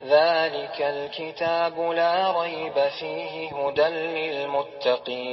ذلك الكتاب لا ريب فيه هدى للمتقين.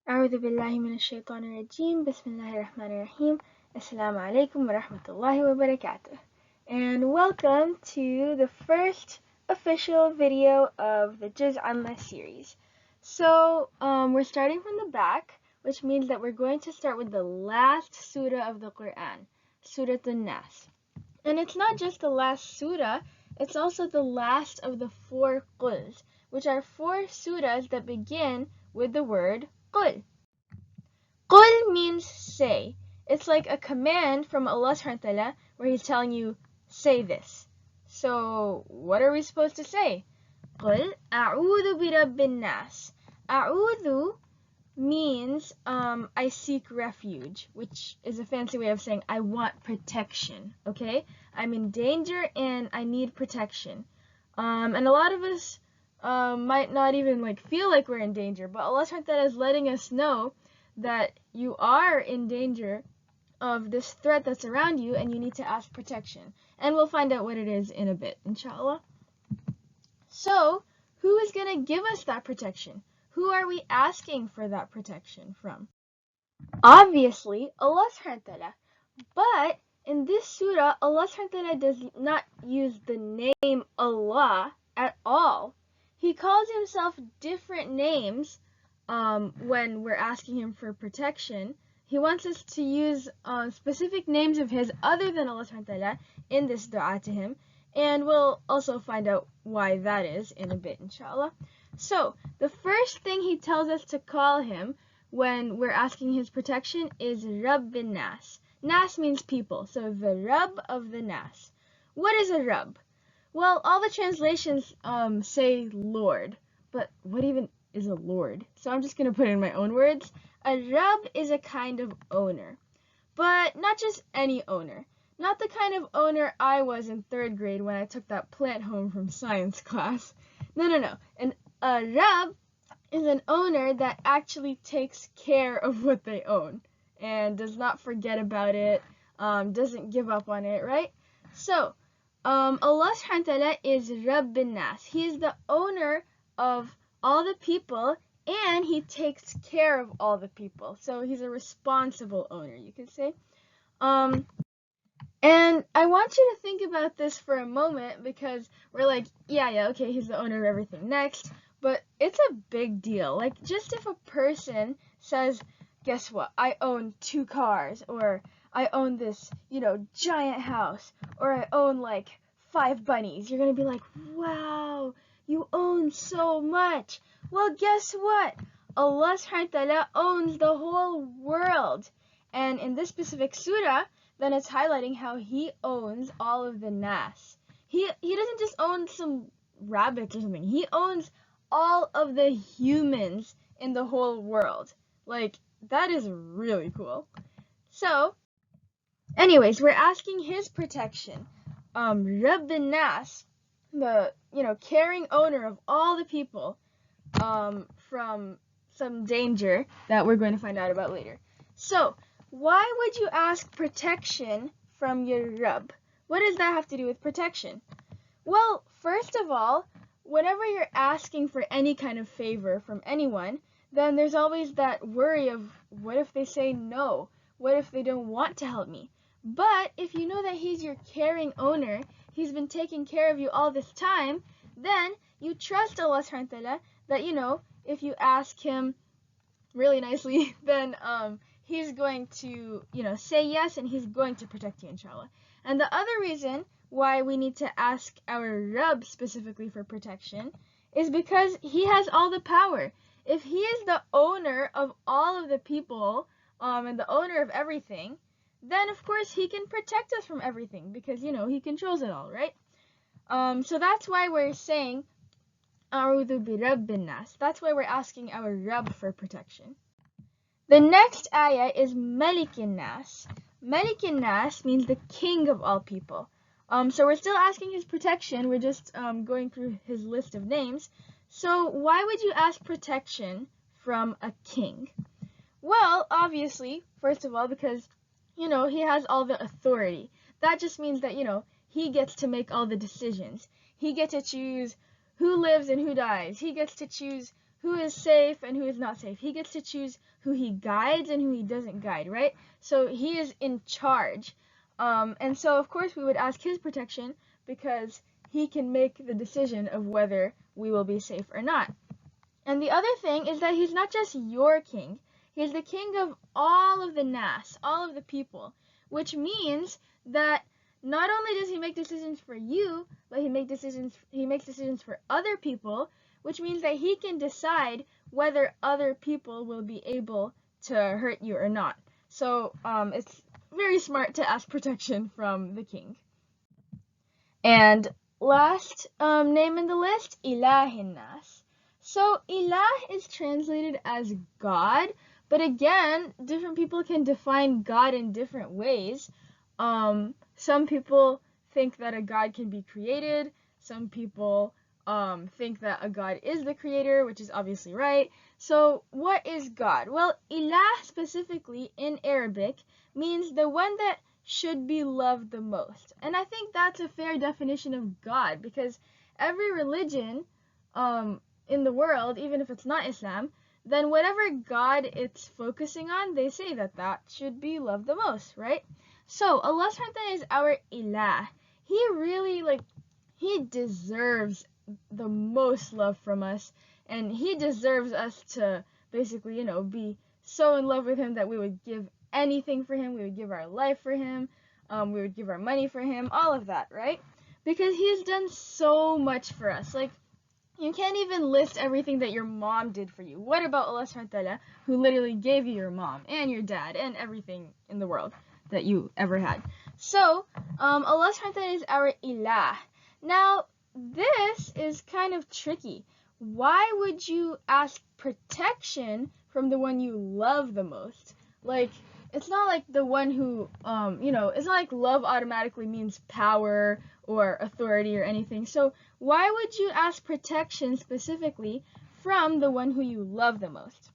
أعوذ بالله من الشيطان الرجيم. بسم الله الرحمن الرحيم. Assalamu alaikum wa rahmatullahi wa barakatuh. And welcome to the first official video of the Amma series. So we're starting from the back, which means that we're going to start with the last surah of the Quran, Surah Naas. And it's not just the last surah, it's also the last of the 4 quls, which are 4 surahs that begin with the word Qul. Qul means say. It's like a command from Allah subhanahu wa ta'ala where He's telling you, say this. So, what are we supposed to say? Qul a'udhu bi rabbin nas. A'udhu means I seek refuge, which is a fancy way of saying I want protection, okay? I'm in danger and I need protection. And a lot of us might not even feel like we're in danger, but Allah subhanahu wa ta'ala is letting us know that you are in danger of this threat that's around you and you need to ask protection. And we'll find out what it is in a bit, inshallah. So, who is going to give us that protection? Who are we asking for that protection from? Obviously, Allah subhanahu wa ta'ala. But in this surah, Allah subhanahu wa ta'ala does not use the name Allah at all. He calls himself different names when we're asking him for protection. He wants us to use specific names of his other than Allah subhanahu wa ta'ala in this dua to him. And we'll also find out why that is in a bit, inshallah. So, the first thing he tells us to call him when we're asking his protection is Rabbin Nas. Nas means people, so the Rabb of the Nas. What is a Rabb? Well, all the translations say Lord, but what even is a Lord? So I'm just going to put it in my own words. A Rabb is a kind of owner, but not just any owner. Not the kind of owner I was in 3rd grade when I took that plant home from science class. No. A Rabb is an owner that actually takes care of what they own and does not forget about it, doesn't give up on it, right? So, Allah subhanahu wa ta'ala is Rabbin Nas. He is the owner of all the people and he takes care of all the people. So he's a responsible owner, you could say. And I want you to think about this for a moment because we're like, yeah, okay, he's the owner of everything next. But it's a big deal. Like, just if a person says, guess what, I own 2 cars, or I own this, giant house, or I own 5 bunnies, you're going to be like, wow, you own so much. Well, guess what? Allah subhanahu wa ta'ala owns the whole world. And in this specific surah, then it's highlighting how he owns all of the nas. He doesn't just own some rabbits or something. He owns all of the humans in the whole world. That is really cool. So, anyways, we're asking his protection. Rabbin Nas, the, caring owner of all the people, from some danger that we're going to find out about later. So, why would you ask protection from your Rabb? What does that have to do with protection? Well, first of all, whenever you're asking for any kind of favor from anyone, then there's always that worry of, what if they say no? What if they don't want to help me? But if you know that he's your caring owner, he's been taking care of you all this time, then you trust Allah subhanahu wa ta'ala that, if you ask him really nicely, then he's going to, say yes, and he's going to protect you, inshallah. And the other reason why we need to ask our Rabb specifically for protection is because he has all the power. If he is the owner of all of the people, and the owner of everything, then of course he can protect us from everything because, he controls it all, right? So that's why we're saying, A'udhu bi Rabbin Nas. That's why we're asking our Rabb for protection. The next ayah is Malikin Nas. Malikin Nas means the king of all people. So we're still asking his protection. We're just going through his list of names. So why would you ask protection from a king? Well, obviously, first of all, because, he has all the authority. That just means that, he gets to make all the decisions. He gets to choose who lives and who dies. He gets to choose who is safe and who is not safe. He gets to choose who he guides and who he doesn't guide, right? So he is in charge. And so, of course, we would ask his protection because he can make the decision of whether we will be safe or not. And the other thing is that he's not just your king. He's the king of all of the Nas, all of the people, which means that not only does he make decisions for you, but he makes decisions for other people, which means that he can decide whether other people will be able to hurt you or not. So it's very smart to ask protection from the king. And last name in the list, Ilahin Nas. So ilah is translated as God, but again, different people can define God in different ways. Some people think that a God can be created. Some people think that a God is the creator, which is obviously right. So what is God? Well, ilah specifically in Arabic means the one that should be loved the most. And I think that's a fair definition of God, because every religion in the world, even if it's not Islam, then whatever God it's focusing on, they say that that should be loved the most, right? So Allah subhanahu wa ta'ala is our ilah. He really, he deserves the most love from us, and he deserves us to basically, be so in love with him that we would give anything for him, we would give our life for him, we would give our money for him, all of that, right? Because he has done so much for us. You can't even list everything that your mom did for you. What about Allah subhanahu wa ta'ala, who literally gave you your mom and your dad and everything in the world that you ever had? So, Allah subhanahu wa ta'ala is our ilah. Now, this is kind of tricky. Why would you ask protection from the one you love the most? It's not like the one who, it's not like love automatically means power or authority or anything. So why would you ask protection specifically from the one who you love the most?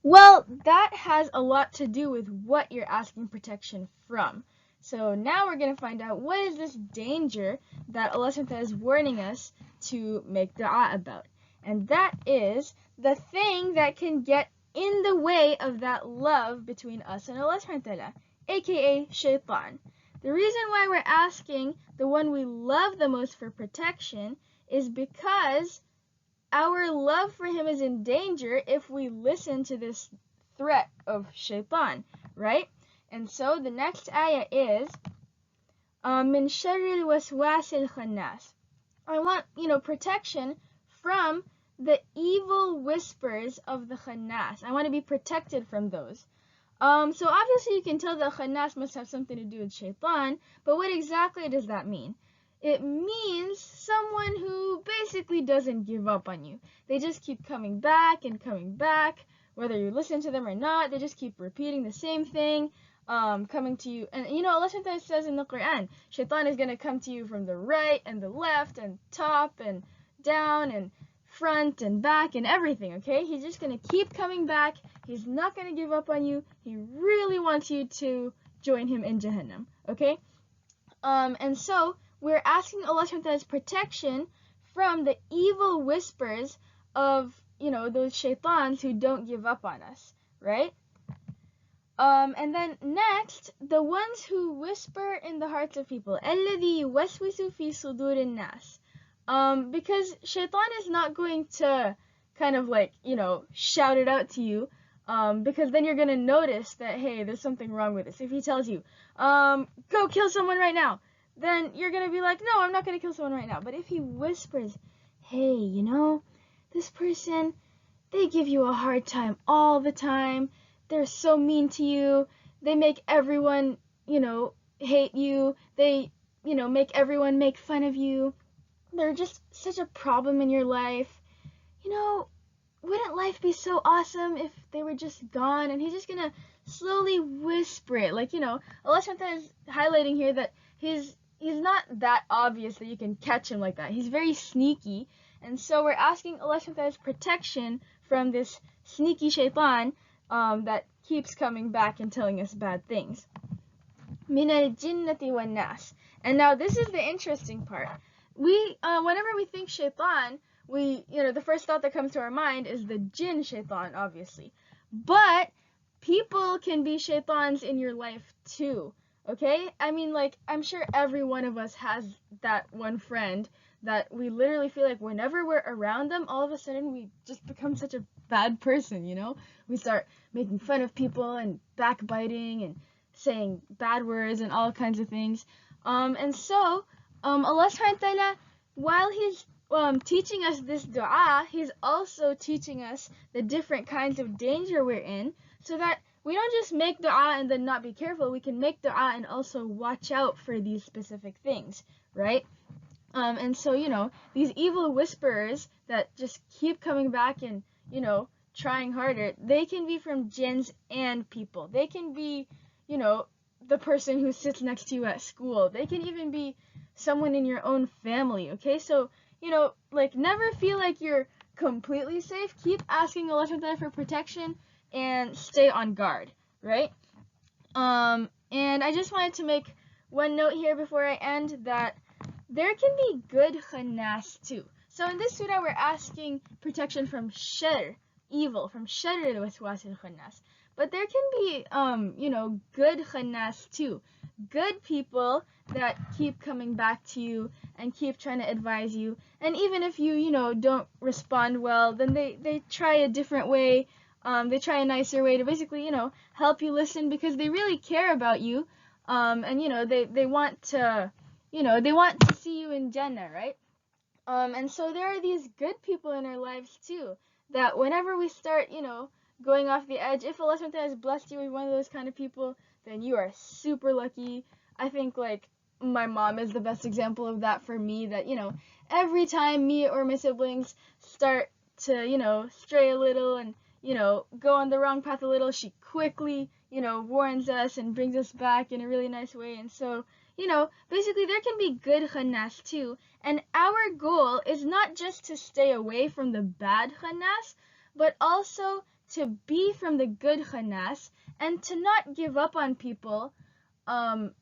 Well, that has a lot to do with what you're asking protection from. So now we're going to find out what is this danger that Allah subhanahu wa ta'ala is warning us to make dua about. And that is the thing that can get in the way of that love between us and Allah subhanahu wa ta'ala, aka shaitan. The reason why we're asking the one we love the most for protection is because our love for him is in danger if we listen to this threat of shaitan, right? And so the next ayah is min sharril waswasil khannas. I want, protection from the evil whispers of the khannas. I want to be protected from those. So obviously you can tell that khannas must have something to do with shaitan, but what exactly does that mean? It means someone who basically doesn't give up on you. They just keep coming back and coming back, whether you listen to them or not. They just keep repeating the same thing, coming to you. And Allah sometimes says in the Quran, shaitan is going to come to you from the right and the left and top and down and front and back and everything, okay? He's just going to keep coming back. He's not going to give up on you. He really wants you to join him in Jahannam, okay? And so we're asking Allah subhanahu wa ta'ala's protection from the evil whispers of, those shaitans who don't give up on us, right? And then next, the ones who whisper in the hearts of people. الَّذِي يُوَسْوِسُ فِي صُدُورِ النَّاسِ. Because shaitan is not going to kind of shout it out to you, because then you're going to notice that, hey, there's something wrong with this. If he tells you, go kill someone right now, then you're going to be like, no, I'm not going to kill someone right now. But if he whispers, hey, this person, they give you a hard time all the time. They're so mean to you. They make everyone, hate you. They, make everyone make fun of you. They're just such a problem in your life. Wouldn't life be so awesome if they were just gone? And he's just going to slowly whisper it. Allah subhanahu wa ta'ala is highlighting here that he's not that obvious that you can catch him like that. He's very sneaky. And so we're asking Allah subhanahu wa ta'ala's protection from this sneaky shaitan, that keeps coming back and telling us bad things. Min al-jinnati wan nas. And now this is the interesting part. We, whenever we think shaitan, the first thought that comes to our mind is the jinn shaitan, obviously. But people can be shaitans in your life too, okay? I mean, like, I'm sure every one of us has that one friend that we literally feel like whenever we're around them, all of a sudden we just become such a bad person, you know? We start making fun of people and backbiting and saying bad words and all kinds of things. And so, Allah subhanahu wa ta'ala, while He's teaching us this dua, He's also teaching us the different kinds of danger we're in, so that we don't just make dua and then not be careful. We can make dua and also watch out for these specific things, right? And so, these evil whisperers that just keep coming back and, trying harder, they can be from jinns and people. They can be, the person who sits next to you at school. They can even be someone in your own family, okay? So, never feel like you're completely safe. Keep asking Allah subhanahu wa ta'ala for protection and stay on guard, right? And I just wanted to make one note here before I end, that there can be good khannas too. So in this surah, we're asking protection from shar, evil, from shar al-waswas al-khannas. But there can be, good khannas too. Good people that keep coming back to you and keep trying to advise you. And even if you, don't respond well, then they try a different way. They try a nicer way to basically, help you listen, because they really care about you. And, they want to, they want to see you in Jannah, right? And so there are these good people in our lives too, that whenever we start, going off the edge, if Allah SWT has blessed you with one of those kind of people, then you are super lucky. I think, like, my mom is the best example of that for me, that, every time me or my siblings start to, stray a little and, go on the wrong path a little, she quickly, warns us and brings us back in a really nice way. And so, basically there can be good khannas too. And our goal is not just to stay away from the bad khannas, but also to be from the good khannas, and to not give up on people, in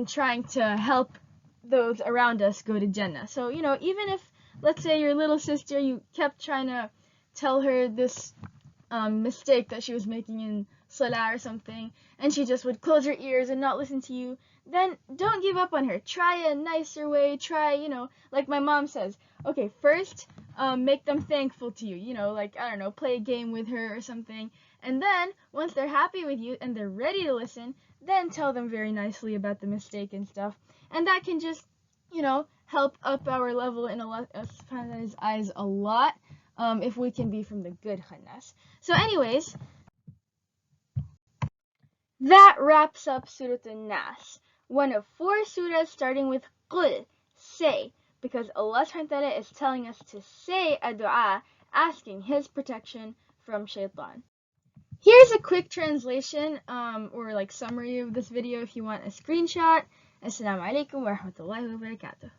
trying to help those around us go to Jannah. So, even if, let's say, your little sister, you kept trying to tell her this mistake that she was making in salah or something, and she just would close her ears and not listen to you, then don't give up on her. Try a nicer way. Try, like my mom says, okay, first make them thankful to you, like, I don't know, play a game with her or something, and then once they're happy with you and they're ready to listen, then tell them very nicely about the mistake and stuff. And that can just, help up our level in Allah's eyes a lot, if we can be from the good khannas. So anyways, that wraps up Surah Nas, one of 4 surahs starting with Qul, say, because Allah subhanahu wa ta'ala is telling us to say a dua asking His protection from shaitan. Here's a quick translation, or like summary of this video if you want a screenshot. Assalamu alaikum wa rahmatullahi wa barakatuh.